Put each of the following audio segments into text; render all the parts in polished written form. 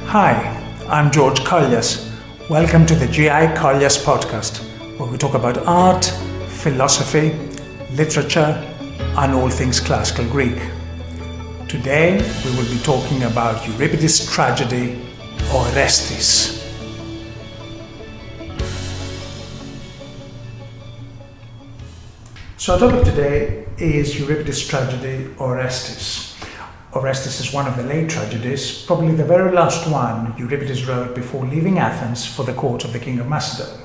Hi, I'm George Gikollias. Welcome to the Gikollias podcast, where we talk about art, philosophy, literature, and all things classical Greek. Today, we will be talking about Euripides' tragedy, Orestes. So our topic today is Euripides' tragedy, Orestes. Orestes is one of the late tragedies, probably the very last one Euripides wrote before leaving Athens for the court of the king of Macedon.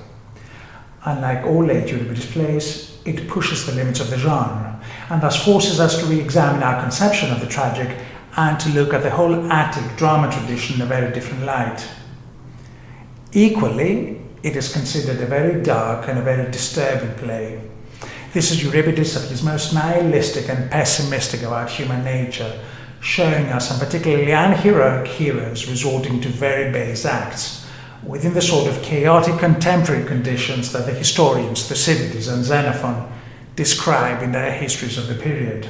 Unlike all late Euripides plays, it pushes the limits of the genre, and thus forces us to re-examine our conception of the tragic and to look at the whole Attic drama tradition in a very different light. Equally, it is considered a very dark and a very disturbing play. This is Euripides at his most nihilistic and pessimistic about human nature, showing us some particularly unheroic heroes resorting to very base acts within the sort of chaotic contemporary conditions that the historians Thucydides and Xenophon describe in their histories of the period.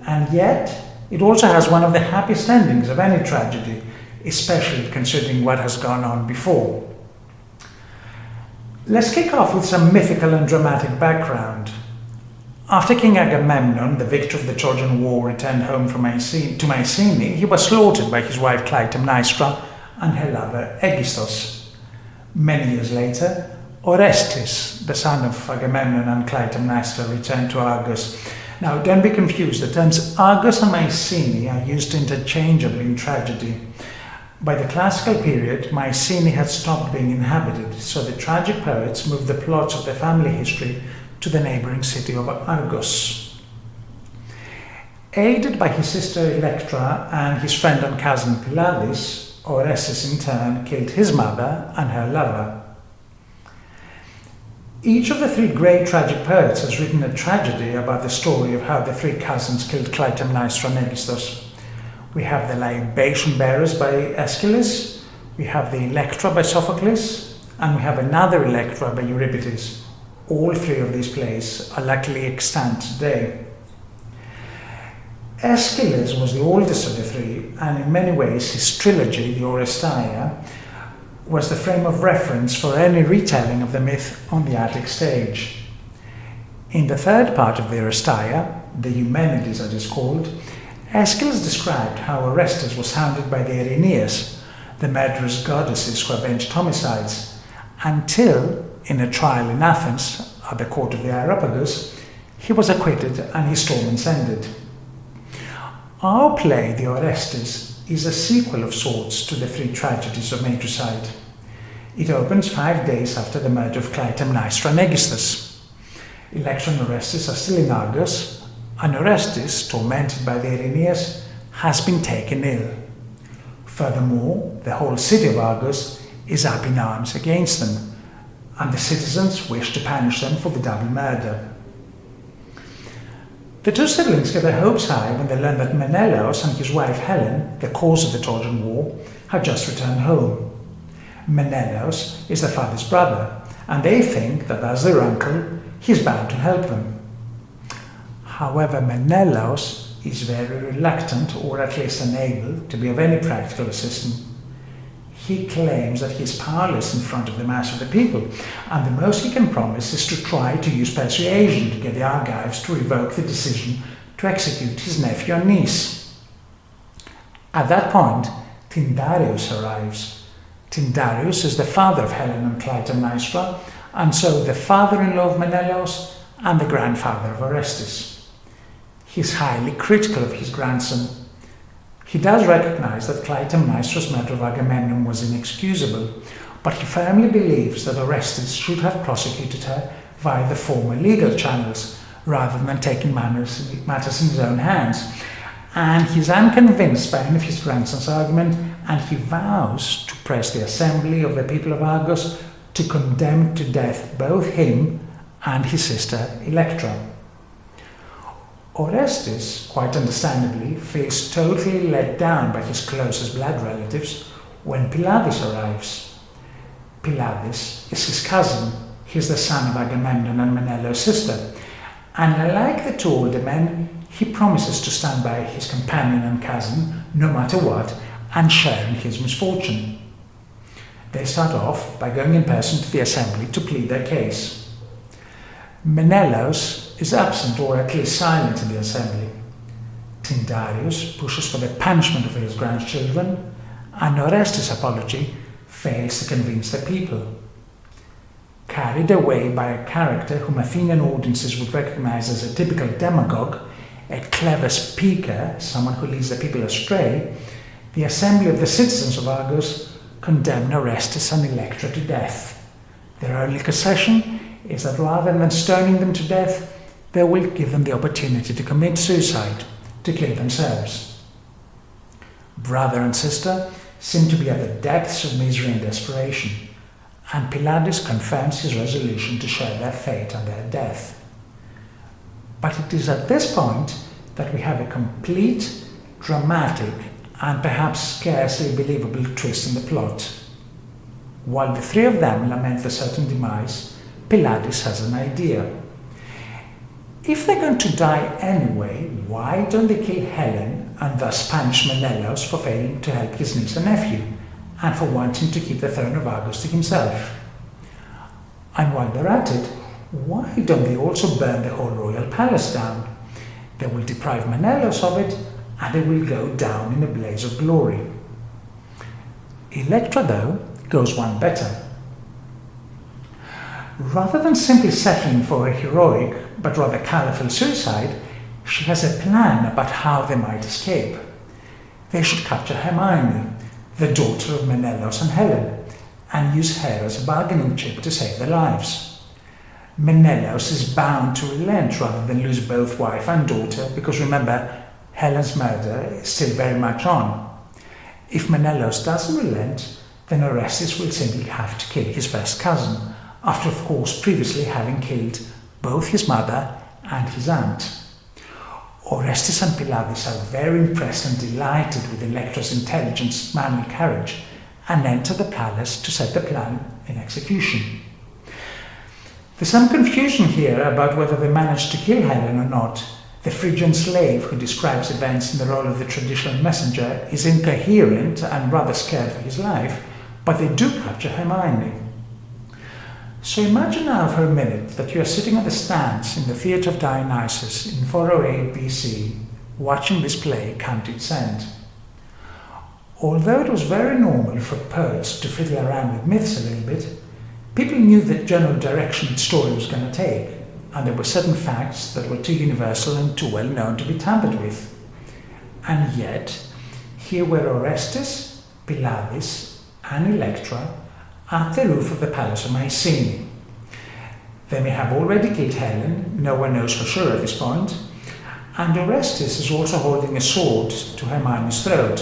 And yet, it also has one of the happiest endings of any tragedy, especially considering what has gone on before. Let's kick off with some mythical and dramatic background. After King Agamemnon, the victor of the Trojan War, returned home to Mycenae, he was slaughtered by his wife Clytemnestra and her lover Aegisthus. Many years later, Orestes, the son of Agamemnon and Clytemnestra, returned to Argos. Now, don't be confused, the terms Argos and Mycenae are used interchangeably in tragedy. By the classical period, Mycenae had stopped being inhabited, so the tragic poets moved the plots of their family history to the neighboring city of Argos. Aided by his sister Electra and his friend and cousin Pylades, Orestes in turn killed his mother and her lover. Each of the three great tragic poets has written a tragedy about the story of how the three cousins killed Clytemnestra and Aegisthus. We have the Libation Bearers by Aeschylus, we have the Electra by Sophocles, and we have another Electra by Euripides. All three of these plays are luckily extant today. Aeschylus was the oldest of the three, and in many ways his trilogy, the Oresteia, was the frame of reference for any retelling of the myth on the Attic stage. In the third part of the Oresteia, the Eumenides as it is called, Aeschylus described how Orestes was hounded by the Erinyes, the murderous goddesses who avenged homicides, until, in a trial in Athens, at the court of the Euripides, he was acquitted and his torments ended. Our play, the Orestes, is a sequel of sorts to the three tragedies of matricide. It opens 5 days after the murder of Clytemnestra and Aegisthus. Electra and Orestes are still in Argos, and Orestes, tormented by the Erinyes, has been taken ill. Furthermore, the whole city of Argos is up in arms against them, and the citizens wish to punish them for the double murder. The two siblings get their hopes high when they learn that Menelaus and his wife Helen, the cause of the Trojan War, have just returned home. Menelaus is the father's brother, and they think that as their uncle, he's bound to help them. However, Menelaus is very reluctant, or at least unable, to be of any practical assistance. He claims that he is powerless in front of the mass of the people, and the most he can promise is to try to use persuasion to get the Argives to revoke the decision to execute his nephew and niece. At that point, Tyndareus arrives. Tyndareus is the father of Helen and Clytemnestra, and so the father-in-law of Menelaus and the grandfather of Orestes. He is highly critical of his grandson. He does recognize that Clytemnestra's murder of Agamemnon was inexcusable, but he firmly believes that Orestes should have prosecuted her via the former legal channels, rather than taking matters in his own hands. And he's unconvinced by any of his grandson's argument, and he vows to press the assembly of the people of Argos to condemn to death both him and his sister Electra. Orestes, quite understandably, feels totally let down by his closest blood relatives when Pylades arrives. Pylades is his cousin. He is the son of Agamemnon and Menelaus' sister, and unlike the two older men, he promises to stand by his companion and cousin no matter what, and share in his misfortune. They start off by going in person to the assembly to plead their case. Menelaus is absent or at least silent in the assembly. Tyndareus pushes for the punishment of his grandchildren, and Orestes' apology fails to convince the people. Carried away by a character whom Athenian audiences would recognize as a typical demagogue, a clever speaker, someone who leads the people astray, the assembly of the citizens of Argos condemn Orestes and Electra to death. Their only concession is that rather than stoning them to death, they will give them the opportunity to commit suicide, to kill themselves. Brother and sister seem to be at the depths of misery and desperation, and Pylades confirms his resolution to share their fate and their death. But it is at this point that we have a complete, dramatic, and perhaps scarcely believable twist in the plot. While the three of them lament the certain demise, Pylades has an idea. If they're going to die anyway, why don't they kill Helen and thus punish Menelaus for failing to help his niece and nephew, and for wanting to keep the throne of Argos to himself? And while they're at it, why don't they also burn the whole royal palace down? They will deprive Menelaus of it, and it will go down in a blaze of glory. Electra, though, goes one better. Rather than simply settling for a heroic, but rather colourful suicide, she has a plan about how they might escape. They should capture Hermione, the daughter of Menelaus and Helen, and use her as a bargaining chip to save their lives. Menelaus is bound to relent rather than lose both wife and daughter, because remember, Helen's murder is still very much on. If Menelaus doesn't relent, then Orestes will simply have to kill his first cousin, after of course previously having killed both his mother and his aunt. Orestes and Pylades are very impressed and delighted with Electra's intelligence, manly courage, and enter the palace to set the plan in execution. There's some confusion here about whether they managed to kill Helen or not. The Phrygian slave who describes events in the role of the traditional messenger is incoherent and rather scared for his life, but they do capture Hermione. So imagine now for a minute that you are sitting at the stands in the Theatre of Dionysus in 408 BC, watching this play come to its end. Although it was very normal for poets to fiddle around with myths a little bit, people knew the general direction its story was going to take, and there were certain facts that were too universal and too well known to be tampered with. And yet, here were Orestes, Pylades, and Electra at the roof of the palace of Mycenae. They may have already killed Helen, no one knows for sure at this point, and Orestes is also holding a sword to Hermione's throat,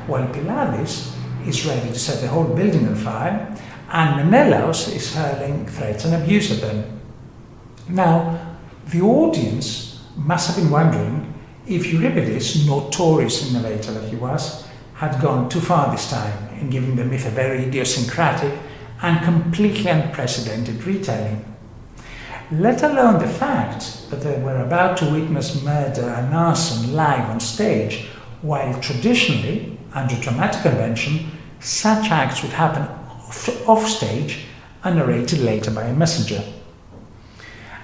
while Pylades is ready to set the whole building on fire, and Menelaus is hurling threats and abuse at them. Now, the audience must have been wondering if Euripides, notorious innovator that he was, had gone too far this time in giving the myth a very idiosyncratic and completely unprecedented retelling. Let alone the fact that they were about to witness murder and arson live on stage, while traditionally, under dramatic convention, such acts would happen off stage and narrated later by a messenger.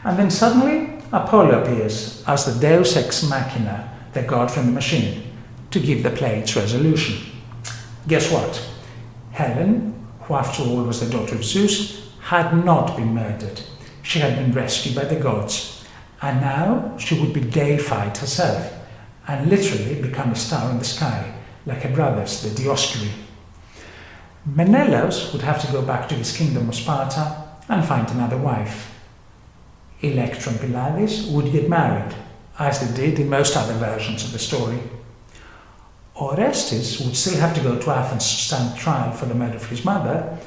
And then suddenly Apollo appears as the Deus ex machina, the god from the machine, to give the play its resolution. Guess what? Helen, who after all was the daughter of Zeus, had not been murdered. She had been rescued by the gods, and now she would be deified herself, and literally become a star in the sky, like her brothers, the Dioscuri. Menelaus would have to go back to his kingdom of Sparta and find another wife. Electra and Pylades would get married, as they did in most other versions of the story. Orestes would still have to go to Athens to stand trial for the murder of his mother,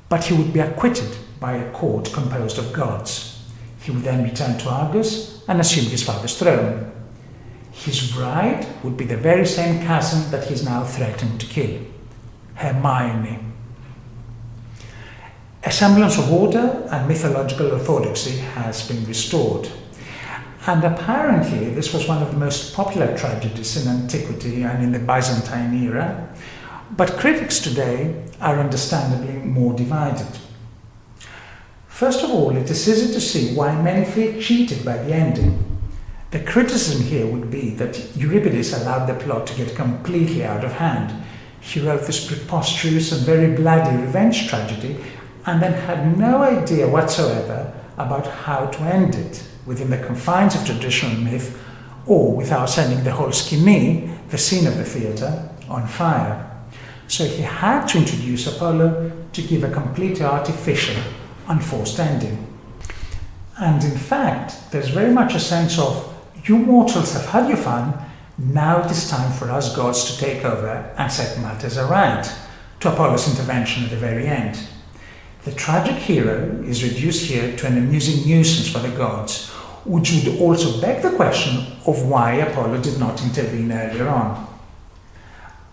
but he would be acquitted by a court composed of gods. He would then return to Argos and assume his father's throne. His bride would be the very same cousin that he is now threatened to kill, Hermione. A semblance of order and mythological orthodoxy has been restored. And apparently this was one of the most popular tragedies in antiquity and in the Byzantine era, but critics today are understandably more divided. First of all, it is easy to see why many feel cheated by the ending. The criticism here would be that Euripides allowed the plot to get completely out of hand. He wrote this preposterous and very bloody revenge tragedy and then had no idea whatsoever about how to end it within the confines of traditional myth or without sending the whole skene, the scene of the theatre, on fire. So he had to introduce Apollo to give a completely artificial, unforced ending. And in fact, there's very much a sense of, you mortals have had your fun, now it is time for us gods to take over and set matters aright, to Apollo's intervention at the very end. The tragic hero is reduced here to an amusing nuisance for the gods, which would also beg the question of why Apollo did not intervene earlier on.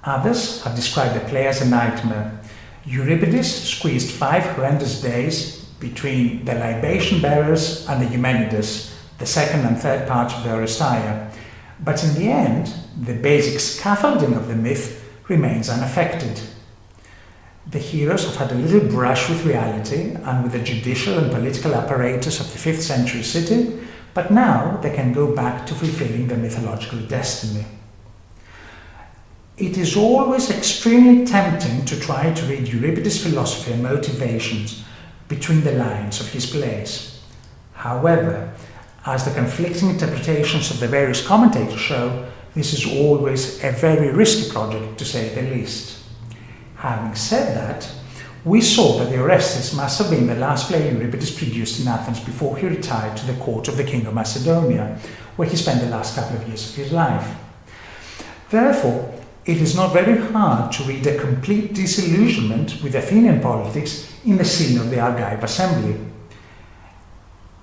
Others have described the play as a nightmare. Euripides squeezed 5 horrendous days between the libation bearers and the Eumenides, the second and third parts of the Orestes, but in the end, the basic scaffolding of the myth remains unaffected. The heroes have had a little brush with reality and with the judicial and political apparatus of the 5th century city, but now they can go back to fulfilling their mythological destiny. It is always extremely tempting to try to read Euripides' philosophy and motivations between the lines of his plays. However, as the conflicting interpretations of the various commentators show, this is always a very risky project, to say the least. Having said that, we saw that the Orestes must have been the last play Euripides produced in Athens before he retired to the court of the king of Macedonia, where he spent the last couple of years of his life. Therefore, it is not very hard to read a complete disillusionment with Athenian politics in the scene of the Argive assembly.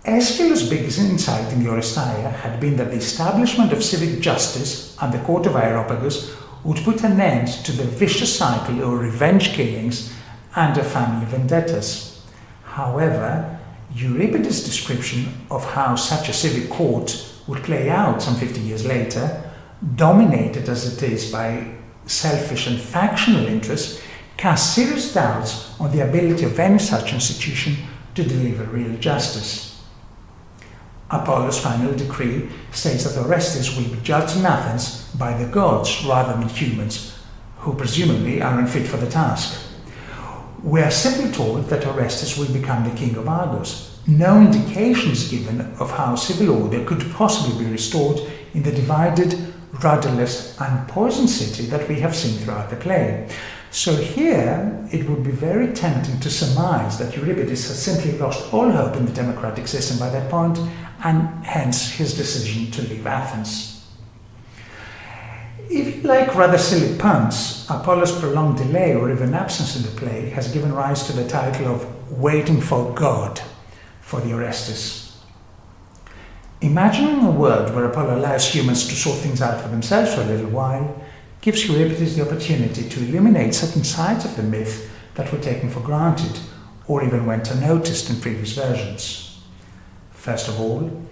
Aeschylus' biggest insight in the Orestes had been that the establishment of civic justice at the court of Areopagus would put an end to the vicious cycle of revenge killings and of family vendettas. However, Euripides' description of how such a civic court would play out some 50 years later, dominated as it is by selfish and factional interests, casts serious doubts on the ability of any such institution to deliver real justice. Apollo's final decree states that Orestes will be judged in Athens by the gods rather than humans, who presumably are unfit for the task. We are simply told that Orestes will become the king of Argos. No indication is given of how civil order could possibly be restored in the divided, rudderless and poisoned city that we have seen throughout the play. So here, it would be very tempting to surmise that Euripides has simply lost all hope in the democratic system by that point, and hence his decision to leave Athens. If you like rather silly puns, Apollo's prolonged delay or even absence in the play has given rise to the title of Waiting for God for the Orestes. Imagining a world where Apollo allows humans to sort things out for themselves for a little while gives Euripides the opportunity to illuminate certain sides of the myth that were taken for granted or even went unnoticed in previous versions. First of all,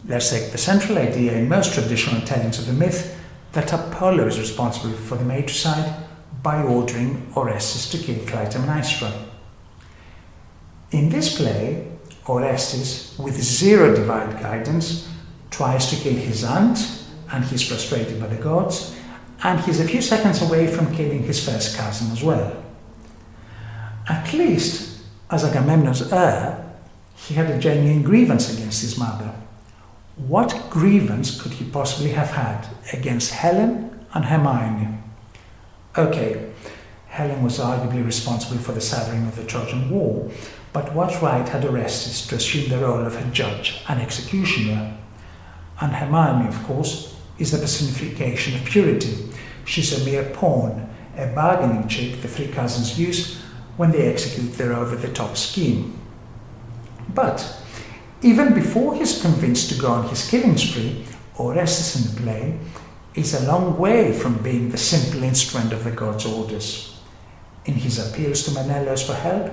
let's take the central idea in most traditional tellings of the myth that Apollo is responsible for the matricide by ordering Orestes to kill Clytemnestra. In this play, Orestes, with zero divine guidance, tries to kill his aunt, and he's frustrated by the gods, and he's a few seconds away from killing his first cousin as well. At least, as Agamemnon's heir, he had a genuine grievance against his mother. What grievance could he possibly have had against Helen and Hermione? Okay, Helen was arguably responsible for the severing of the Trojan War, but what right had Orestes to assume the role of a judge and executioner? And Hermione, of course, is the personification of purity. She's a mere pawn, a bargaining chip the 3 cousins use when they execute their over-the-top scheme. But even before he's convinced to go on his killing spree, Orestes in the play is a long way from being the simple instrument of the gods' orders. In his appeals to Menelaus for help,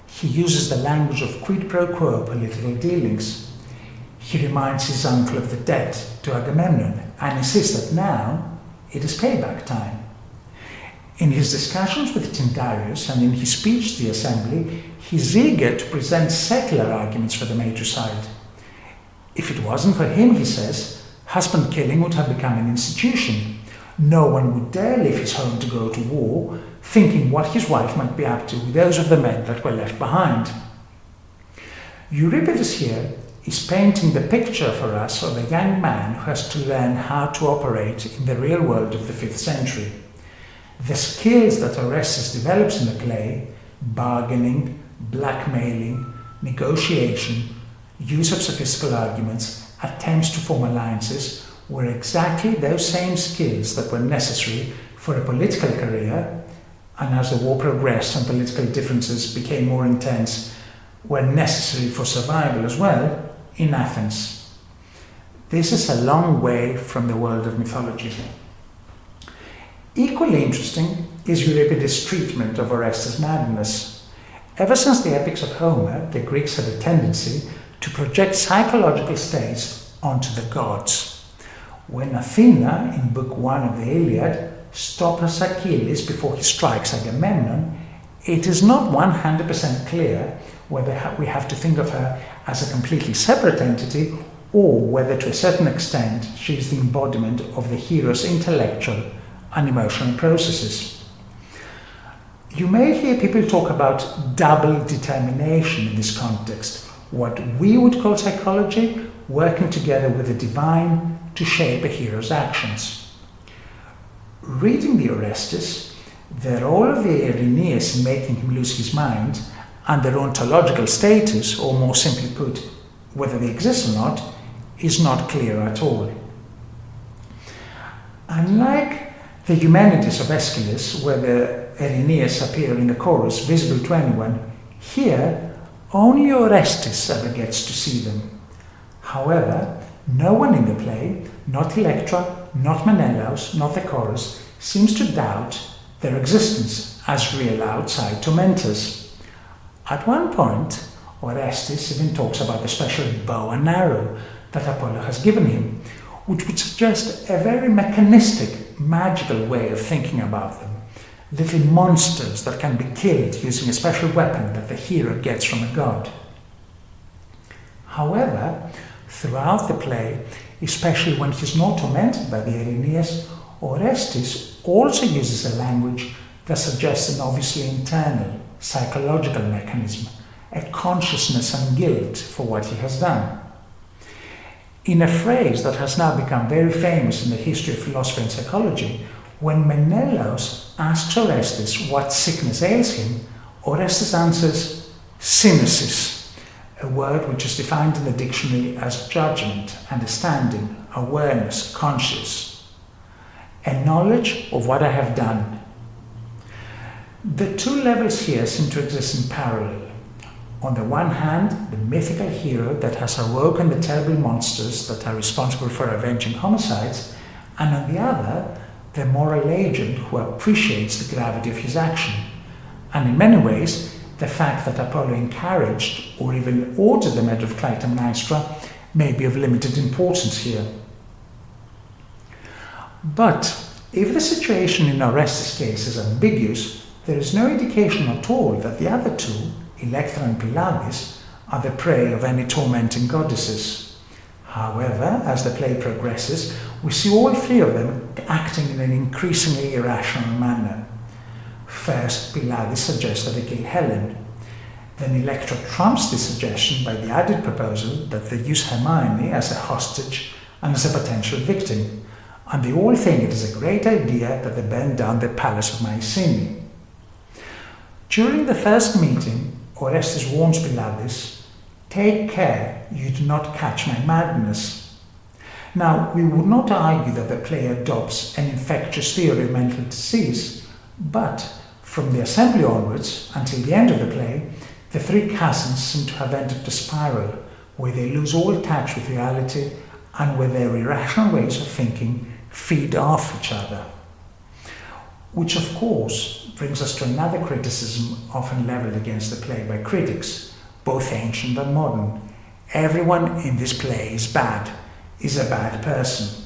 he uses the language of quid pro quo political dealings. He reminds his uncle of the debt to Agamemnon and insists that now it is payback time. In his discussions with Tyndareus and in his speech to the assembly, he's eager to present secular arguments for the matricide. If it wasn't for him, he says, husband killing would have become an institution. No one would dare leave his home to go to war, thinking what his wife might be up to with those of the men that were left behind. Euripides here is painting the picture for us of a young man who has to learn how to operate in the real world of the 5th century. The skills that Orestes develops in the play, bargaining, blackmailing, negotiation, use of sophistical arguments, attempts to form alliances, were exactly those same skills that were necessary for a political career, and as the war progressed and political differences became more intense, were necessary for survival as well in Athens. This is a long way from the world of mythology. Equally interesting is Euripides' treatment of Orestes' madness. Ever since the epics of Homer, the Greeks had a tendency to project psychological states onto the gods. When Athena, in Book 1 of the Iliad, stops Achilles before he strikes Agamemnon, it is not 100% clear whether we have to think of her as a completely separate entity or whether to a certain extent she is the embodiment of the hero's intellectual and emotional processes. You may hear people talk about double determination in this context, what we would call psychology working together with the divine to shape a hero's actions. Reading the Orestes, the role of the Erinyes in making him lose his mind and their ontological status, or more simply put, whether they exist or not, is not clear at all. Unlike the Eumenides of Aeschylus, where the Erinyes appear in the chorus, visible to anyone, here only Orestes ever gets to see them. However, no one in the play, not Electra, not Menelaus, not the chorus, seems to doubt their existence as real outside tormentors. At one point, Orestes even talks about the special bow and arrow that Apollo has given him, which would suggest a very mechanistic, magical way of thinking about them. Little monsters that can be killed using a special weapon that the hero gets from a god. However, throughout the play, especially when he's not tormented by the Erinyes, Orestes also uses a language that suggests an obviously internal, psychological mechanism, a consciousness and guilt for what he has done. In a phrase that has now become very famous in the history of philosophy and psychology, when Menelaus asks Orestes what sickness ails him, Orestes answers synesis, a word which is defined in the dictionary as judgment, understanding, awareness, conscious, a knowledge of what I have done. The two levels here seem to exist in parallel. On the one hand, the mythical hero that has awoken the terrible monsters that are responsible for avenging homicides, and on the other, the moral agent who appreciates the gravity of his action. And in many ways, the fact that Apollo encouraged or even ordered the murder of Clytemnestra may be of limited importance here. But if the situation in Orestes' case is ambiguous, there is no indication at all that the other two, Electra and Pylades, are the prey of any tormenting goddesses. However, as the play progresses, we see all three of them acting in an increasingly irrational manner. First, Pylades suggests that they kill Helen. Then Electra trumps this suggestion by the added proposal that they use Hermione as a hostage and as a potential victim. And they all think it is a great idea that they burn down the palace of Mycenae. During the first meeting, Orestes warns Pylades, "Take care you do not catch my madness." Now, we would not argue that the play adopts an infectious theory of mental disease, but from the assembly onwards until the end of the play, the three cousins seem to have entered a spiral where they lose all touch with reality and where their irrational ways of thinking feed off each other. Which, of course, brings us to another criticism often leveled against the play by critics, both ancient and modern. Everyone in this play is bad, is a bad person.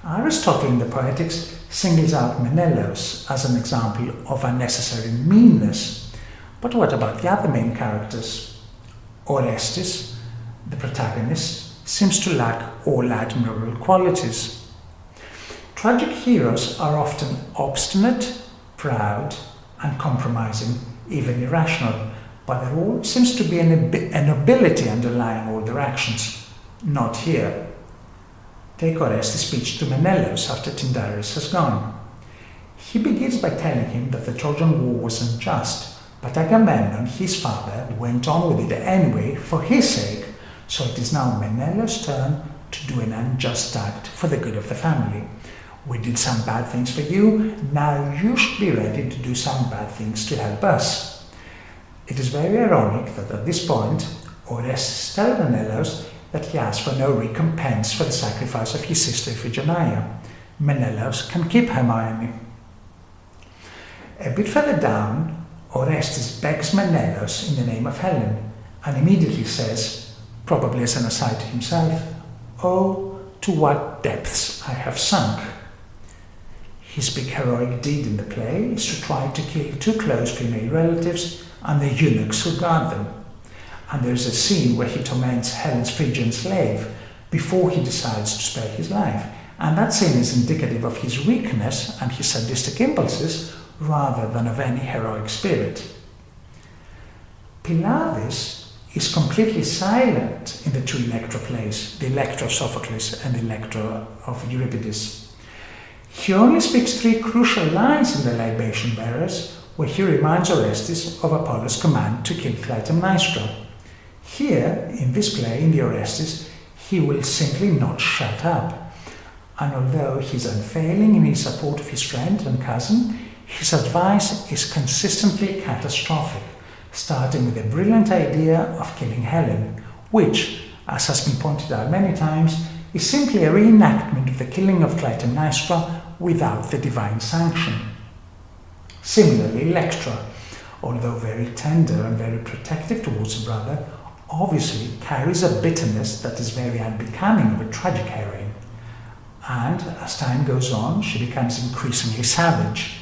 Aristotle in the Poetics singles out Menelaus as an example of unnecessary meanness. But what about the other main characters? Orestes, the protagonist, seems to lack all admirable qualities. Tragic heroes are often obstinate, proud, uncompromising, even irrational, but there all seems to be a nobility underlying all their actions. Not here. Take Orestes' speech to Menelaus after Tyndareus has gone. He begins by telling him that the Trojan War was unjust, but Agamemnon, his father, went on with it anyway for his sake, so it is now Menelaus' turn to do an unjust act for the good of the family. We did some bad things for you, now you should be ready to do some bad things to help us. It is very ironic that at this point, Orestes tells Menelaus that he asks for no recompense for the sacrifice of his sister Iphigenia. Menelaus can keep Hermione. A bit further down, Orestes begs Menelaus in the name of Helen, and immediately says, probably as an aside to himself, "Oh, to what depths I have sunk." His big heroic deed in the play is to try to kill two close female relatives and the eunuchs who guard them. And there is a scene where he torments Helen's Phrygian slave before he decides to spare his life. And that scene is indicative of his weakness and his sadistic impulses rather than of any heroic spirit. Pylades is completely silent in the two Electra plays, the Electra of Sophocles and the Electra of Euripides. He only speaks three crucial lines in the Libation Bearers, where he reminds Orestes of Apollo's command to kill Clytemnestra. Here, in this play, in the Orestes, he will simply not shut up. And although he's unfailing in his support of his friend and cousin, his advice is consistently catastrophic, starting with a brilliant idea of killing Helen, which, as has been pointed out many times, is simply a reenactment of the killing of Clytemnestra without the divine sanction. Similarly, Electra, although very tender and very protective towards her brother, obviously carries a bitterness that is very unbecoming of a tragic heroine. And as time goes on, she becomes increasingly savage.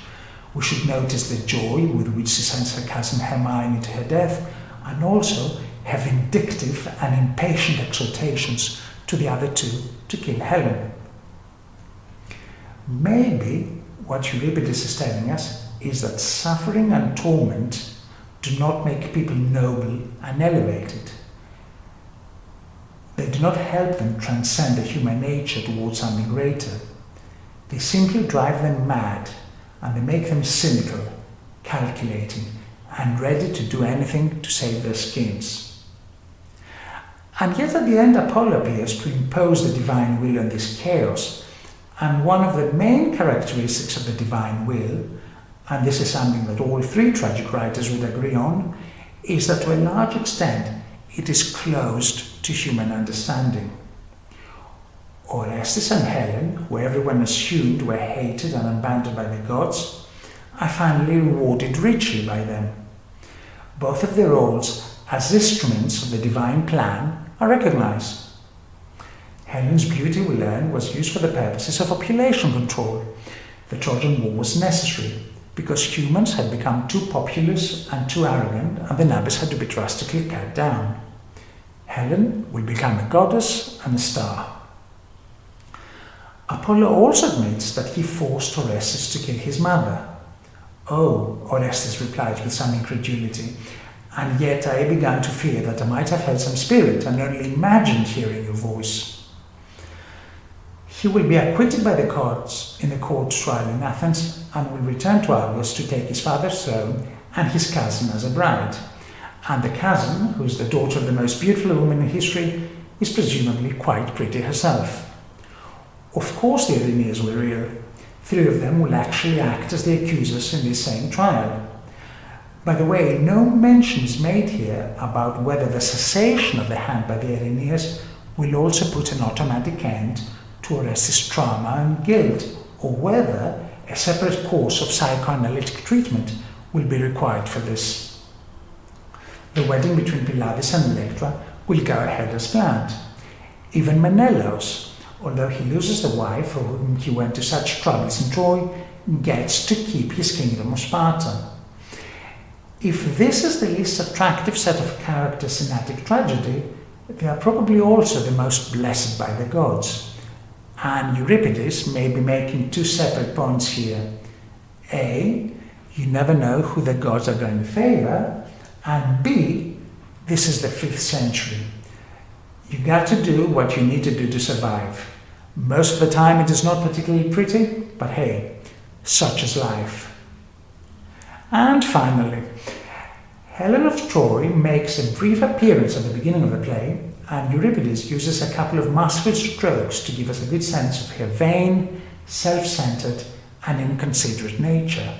We should notice the joy with which she sends her cousin Hermione to her death, and also her vindictive and impatient exhortations to the other two to kill Helen. Maybe what Euripides is telling us is that suffering and torment do not make people noble and elevated. They do not help them transcend the human nature towards something greater. They simply drive them mad, and they make them cynical, calculating, and ready to do anything to save their skins. And yet at the end Apollo appears to impose the divine will on this chaos, and one of the main characteristics of the divine will, and this is something that all three tragic writers would agree on, is that to a large extent it is closed to human understanding. Orestes and Helen, who everyone assumed were hated and abandoned by the gods, are finally rewarded richly by them. Both of their roles as instruments of the divine plan are recognized. Helen's beauty, we learn, was used for the purposes of population control. The Trojan War was necessary because humans had become too populous and too arrogant, and the numbers had to be drastically cut down. Helen will become a goddess and a star. Apollo also admits that he forced Orestes to kill his mother. "Oh," Orestes replies with some incredulity, "and yet I began to fear that I might have had some spirit and only imagined hearing your voice." He will be acquitted by the courts in a court trial in Athens and will return to Argos to take his father's throne and his cousin as a bride. And the cousin, who is the daughter of the most beautiful woman in history, is presumably quite pretty herself. Of course the Erinyes were real. Three of them will actually act as the accusers in this same trial. By the way, no mention is made here about whether the cessation of the hand by the Erinyes will also put an automatic end to Orestes' trauma and guilt, or whether a separate course of psychoanalytic treatment will be required for this. The wedding between Pylades and Electra will go ahead as planned. Even Menelaus, although he loses the wife for whom he went to such troubles in Troy, gets to keep his kingdom of Sparta. If this is the least attractive set of characters in Attic tragedy, they are probably also the most blessed by the gods. And Euripides may be making two separate points here. A, you never know who the gods are going to favour, and B, this is the 5th century. You got to do what you need to do to survive. Most of the time it is not particularly pretty, but hey, such is life. And finally, Helen of Troy makes a brief appearance at the beginning of the play, and Euripides uses a couple of masterful strokes to give us a good sense of her vain, self-centered, and inconsiderate nature.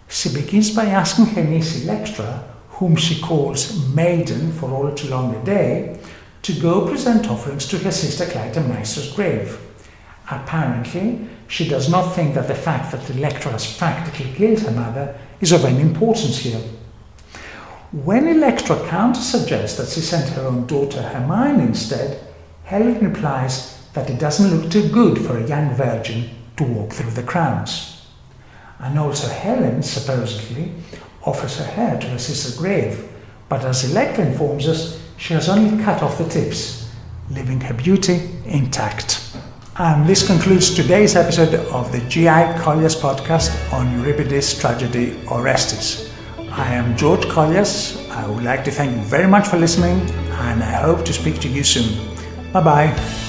She begins by asking her niece Electra, whom she calls maiden for all too long a day, to go present offerings to her sister Clytemnestra's grave. Apparently, she does not think that the fact that Electra has practically killed her mother is of any importance here. When Electra counter-suggests that she sent her own daughter Hermione instead, Helen replies that it doesn't look too good for a young virgin to walk through the crowns. And also Helen, supposedly, offers her hair to her sister's grave, but as Electra informs us, she has only cut off the tips, leaving her beauty intact. And this concludes today's episode of the Gikollias podcast on Euripides' tragedy Orestes. I am George Gikollias. I would like to thank you very much for listening, and I hope to speak to you soon. Bye-bye.